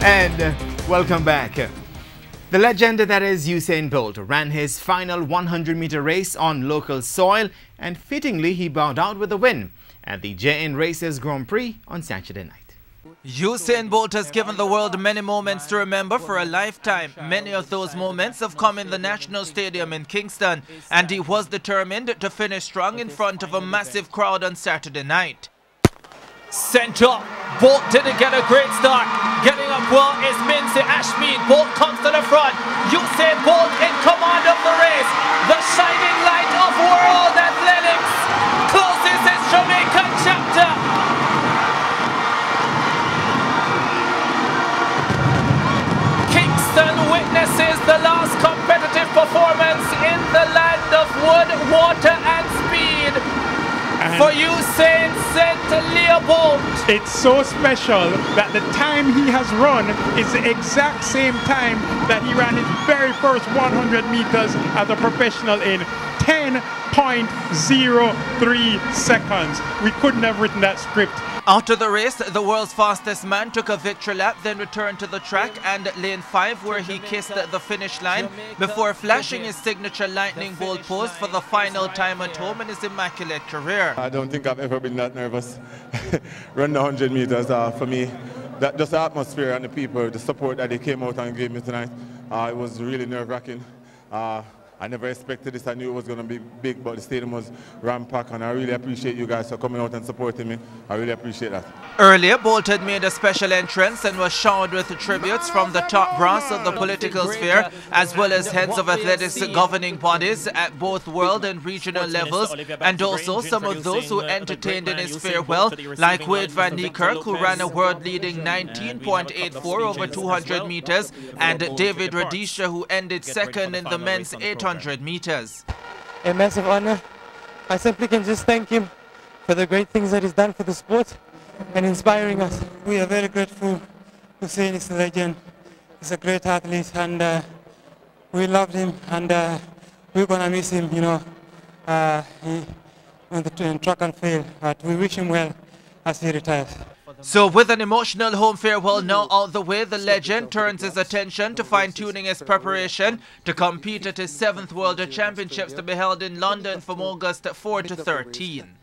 And welcome back. The legend that is Usain Bolt ran his final 100-meter race on local soil, and fittingly he bowed out with a win at the JN Races Grand Prix on Saturday night. Usain Bolt has given the world many moments to remember for a lifetime. Many of those moments have come in the National Stadium in Kingston, and he was determined to finish strong in front of a massive crowd on Saturday night. Sent up, Bolt didn't get a great start. Getting up well is Mincy Ashmead. Bolt comes to the front. Usain Bolt in command of the race. The shining light of world athletics closes his Jamaican chapter. Kingston witnesses the last competitive performance in the land of wood, water and speed for Usain Bolt. It's so special that the time he has run is the exact same time that he ran his very first 100 meters as a professional in 10.03 seconds. We couldn't have written that script. After the race, the world's fastest man took a victory lap, then returned to the track and lane 5 where he kissed the finish line before flashing his signature lightning bolt pose for the final time at home in his immaculate career. I don't think I've ever been that nervous running the 100 meters. For me, that just the atmosphere and the people, the support that they came out and gave me tonight, it was really nerve-wracking. I never expected this. I knew it was going to be big, but the stadium was ram-packed, and I really appreciate you guys for coming out and supporting me. I really appreciate that. Earlier, Bolt had made a special entrance and was showered with tributes from the top brass of the political sphere, as well as heads of athletics governing bodies at both world and regional levels, and also some of those who entertained in his farewell, like Wade Van Niekerk, who ran a world-leading 19.84 over 200 meters, and David Rudisha, who ended second in the men's 800 meters. A massive honor. I simply can just thank him for the great things that he's done for the sport and inspiring us. We are very grateful. Usain is a legend. He's a great athlete, and we loved him, and we're gonna miss him. You know, he on the track and field, but we wish him well as he retires. So with an emotional home farewell now out the way, the legend turns his attention to fine-tuning his preparation to compete at his 7th World Championships to be held in London from August 4 to 13.